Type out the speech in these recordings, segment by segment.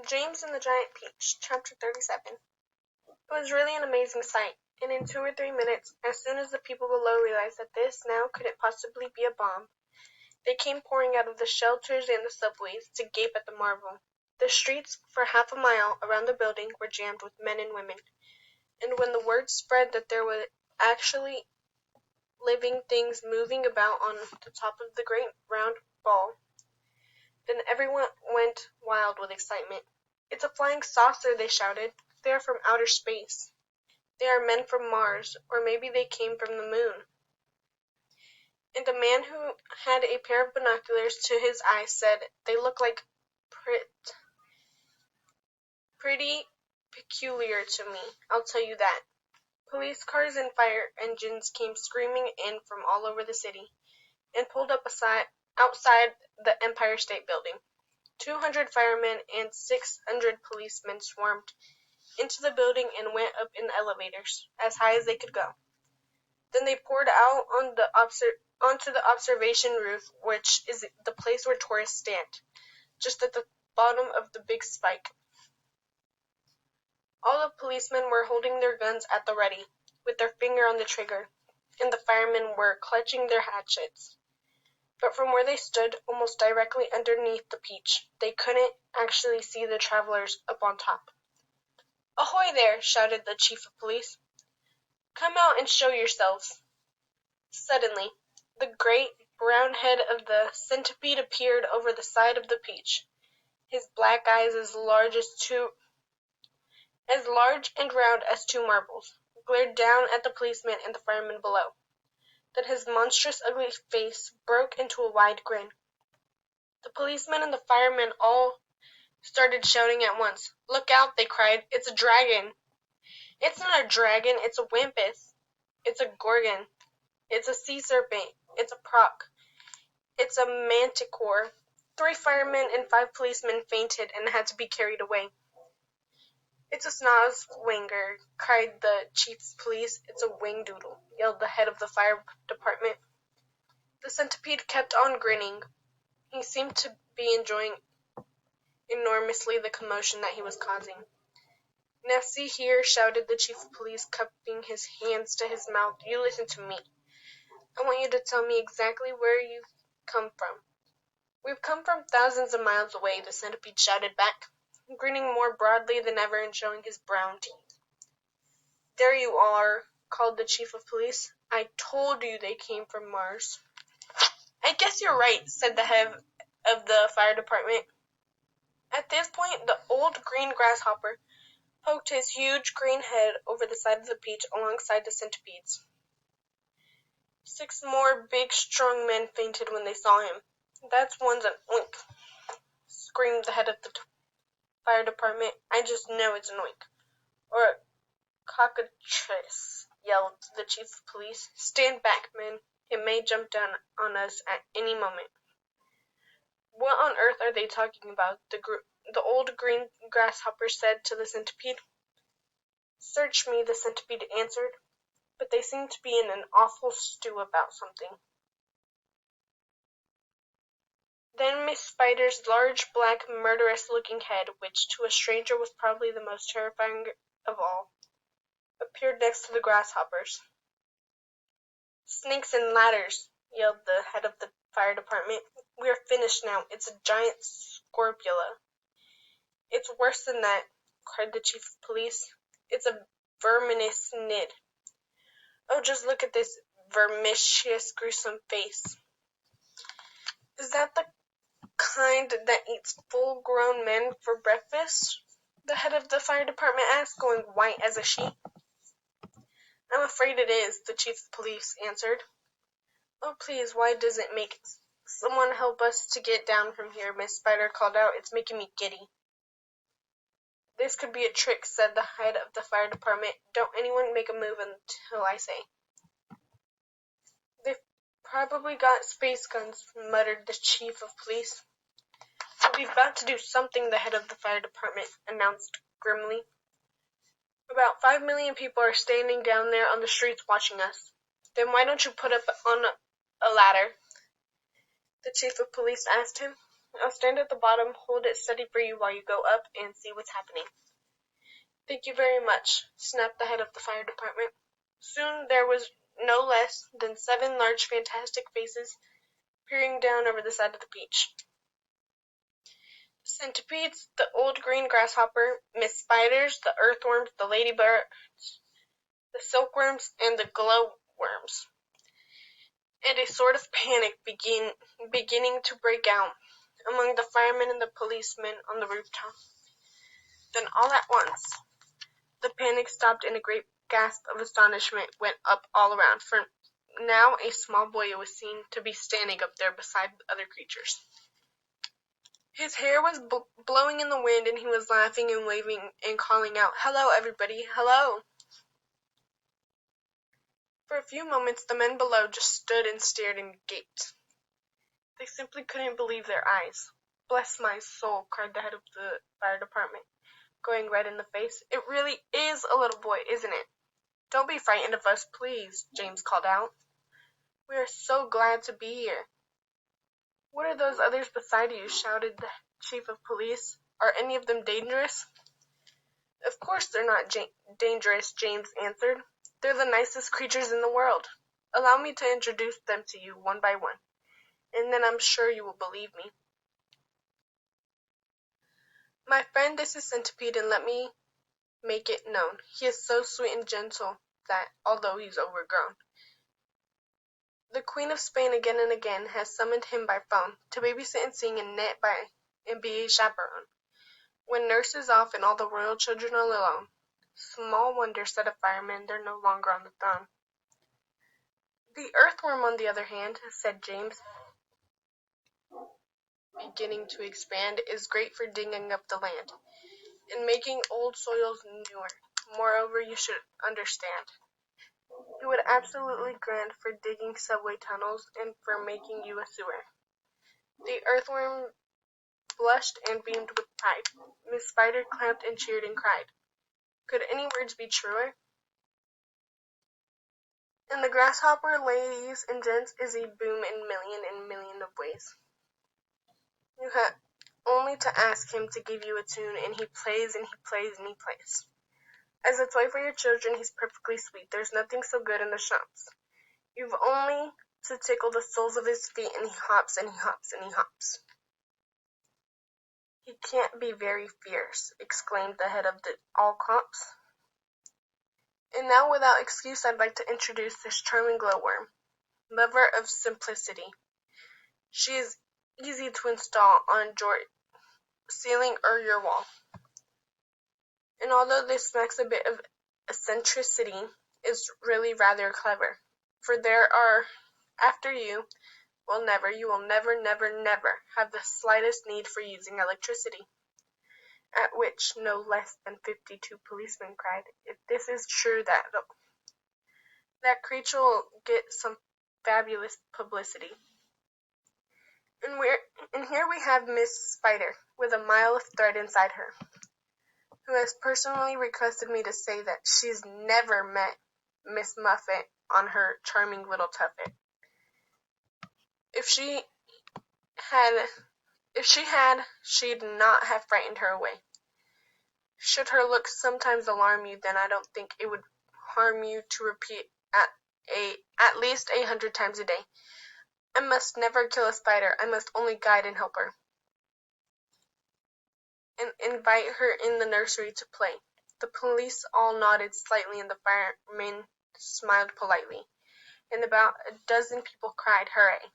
James and the Giant Peach, Chapter 37. It was really an amazing sight, and in 2 or 3 minutes, as soon as the people below realized that this now couldn't possibly be a bomb, they came pouring out of the shelters and the subways to gape at the marvel. The streets for half a mile around the building were jammed with men and women, and when the word spread that there were actually living things moving about on the top of the great round ball, then everyone went wild with excitement. "It's a flying saucer," they shouted. "They are from outer space. They are men from Mars, or maybe they came from the moon." And a man who had a pair of binoculars to his eyes said, "They look like pretty peculiar to me, I'll tell you that." Police cars and fire engines came screaming in from all over the city, and pulled up outside the Empire State Building. 200 firemen and 600 policemen swarmed into the building and went up in elevators, as high as they could go. Then they poured out onto the observation roof, which is the place where tourists stand, just at the bottom of the big spike. All the policemen were holding their guns at the ready, with their finger on the trigger, and the firemen were clutching their hatchets. But from where they stood, almost directly underneath the Peach, they couldn't actually see the travelers up on top. "Ahoy there!" shouted the chief of police. "Come out and show yourselves." Suddenly, the great brown head of the centipede appeared over the side of the Peach. His black eyes, as large and round as 2 marbles, glared down at the policemen and the firemen below. Then his monstrous, ugly face broke into a wide grin. The policemen and the firemen all started shouting at once. "Look out!" they cried. "It's a dragon!" "It's not a dragon, it's a wampus. It's a gorgon. It's a sea serpent. It's a proc. It's a manticore." 3 firemen and 5 policemen fainted and had to be carried away. "It's a snozwanger," cried the chief of police. "It's a wingdoodle," yelled the head of the fire department. The centipede kept on grinning. He seemed to be enjoying enormously the commotion that he was causing. "Now see here," shouted the chief of police, cupping his hands to his mouth. "You listen to me. I want you to tell me exactly where you've come from." "We've come from thousands of miles away," the centipede shouted back, grinning more broadly than ever and showing his brown teeth. "There you are," called the chief of police. "I told you they came from Mars." "I guess you're right," said the head of the fire department. At this point, the old green grasshopper poked his huge green head over the side of the Peach alongside the centipede's. 6 more big, strong men fainted when they saw him. "That one's an oink," screamed the head of the fire department. "I just know it's an oink." "Or a cockatrice," yelled the chief of police. "Stand back, men. It may jump down on us at any moment." "What on earth are they talking about?" the old green grasshopper said to the centipede. "Search me," the centipede answered, "but they seem to be in an awful stew about something." Then Miss Spider's large, black, murderous-looking head, which to a stranger was probably the most terrifying of all, appeared next to the grasshoppers. "Snakes and ladders," yelled the head of the fire department. "We are finished now. It's a giant scorpula." "It's worse than that," cried the chief of police. "It's a verminous nid. Oh, just look at this vermicious, gruesome face." "Is that the kind that eats full-grown men for breakfast?" the head of the fire department asked, going white as a sheet. "I'm afraid it is," the chief of police answered. "Oh, please, why does it make someone help us to get down from here?" Miss Spider called out. "It's making me giddy." "This could be a trick," said the head of the fire department. "Don't anyone make a move until I say." "They've probably got space guns," muttered the chief of police. "We've got to do something," the head of the fire department announced grimly. "About 5 million people are standing down there on the streets watching us." "Then why don't you put up on a ladder?" the chief of police asked him. I'll stand at the bottom, hold it steady for you while you go up and see what's happening." "Thank you very much," snapped the head of the fire department. Soon there was no less than 7 large fantastic faces peering down over the side of the beach. The centipedes, the old green grasshopper, Miss Spiders, the earthworms, the ladybirds, the silkworms, and the glowworms, and a sort of panic beginning to break out among the firemen and the policemen on the rooftop. Then all at once the panic stopped and a great gasp of astonishment went up all around, for now a small boy was seen to be standing up there beside the other creatures. His hair was blowing in the wind, and he was laughing and waving and calling out, "Hello, everybody, hello!" For a few moments the men below just stood and stared and gaped. They simply couldn't believe their eyes. "Bless my soul," cried the head of the fire department, going red in the face. "It really is a little boy, isn't it?" "Don't be frightened of us, please," James called out. "We are so glad to be here." "What are those others beside you?" shouted the chief of police. "Are any of them dangerous?" "Of course they're not dangerous," James answered. "They're the nicest creatures in the world. Allow me to introduce them to you one by one, and then I'm sure you will believe me. My friend, this is Centipede, and let me make it known. He is so sweet and gentle that, although he's overgrown, the Queen of Spain again and again has summoned him by phone to babysit and sing and knit by and be a chaperone when nurse is off and all the royal children are alone." "Small wonder," said a fireman, "they're no longer on the throne." "The earthworm, on the other hand," said James, beginning to expand, "is great for digging up the land and making old soils newer. Moreover, you should understand, he would absolutely grand for digging subway tunnels and for making you a sewer." The earthworm blushed and beamed with pride. Miss Spider clapped and cheered and cried, "Could any words be truer?" And the grasshopper, ladies and gents, is a boom in million of ways. You have only to ask him to give you a tune, and he plays and he plays and he plays. As a toy for your children, he's perfectly sweet. There's nothing so good in the shops. You've only to tickle the soles of his feet, and he hops and he hops and he hops. "He can't be very fierce," exclaimed the head of the all cops. "And now, without excuse, I'd like to introduce this charming glowworm, lover of simplicity. She is easy to install on your ceiling or your wall. And although this smacks a bit of eccentricity, is really rather clever, for there are, after you, you will never have the slightest need for using electricity." At which no less than 52 policemen cried, "If this is true, that creature will get some fabulous publicity." And here we have Miss Spider, with a mile of thread inside her, who has personally requested me to say that she's never met Miss Muffet on her charming little tuffet. If she had, she'd not have frightened her away. Should her looks sometimes alarm you, then I don't think it would harm you to repeat at least 100 times a day, "I must never kill a spider. I must only guide and help her, and invite her in the nursery to play." The police all nodded slightly, and the firemen smiled politely, and about a dozen people cried, "Hooray!"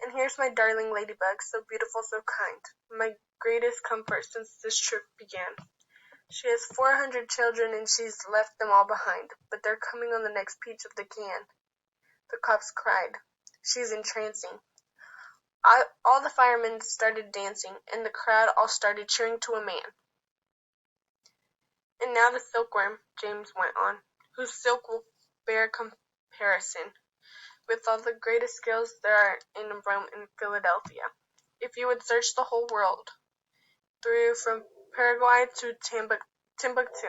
And here's my darling ladybug, so beautiful, so kind, my greatest comfort since this trip began. She has 400 children, and she's left them all behind, but they're coming on the next peach of the can. The cops cried, "She's entrancing." All the firemen started dancing, and the crowd all started cheering to a man. "And now the silkworm," James went on, "whose silk will bear comparison with all the greatest skills there are in Rome and Philadelphia. If you would search the whole world through from Paraguay to Timbuktu,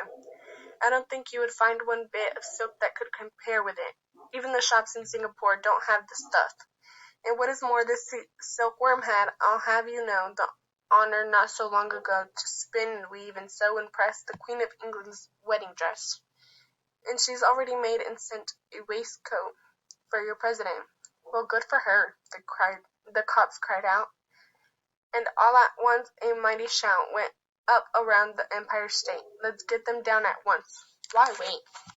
I don't think you would find one bit of silk that could compare with it. Even the shops in Singapore don't have the stuff, And what is more, this silkworm had, I'll have you know, the honour not so long ago to spin and weave and sew and press the Queen of England's wedding dress. And she's already made and sent a waistcoat for your president. Well, good for her, the cops cried out. And all at once a mighty shout went up around the Empire State. Let's get them down at once. Why wait?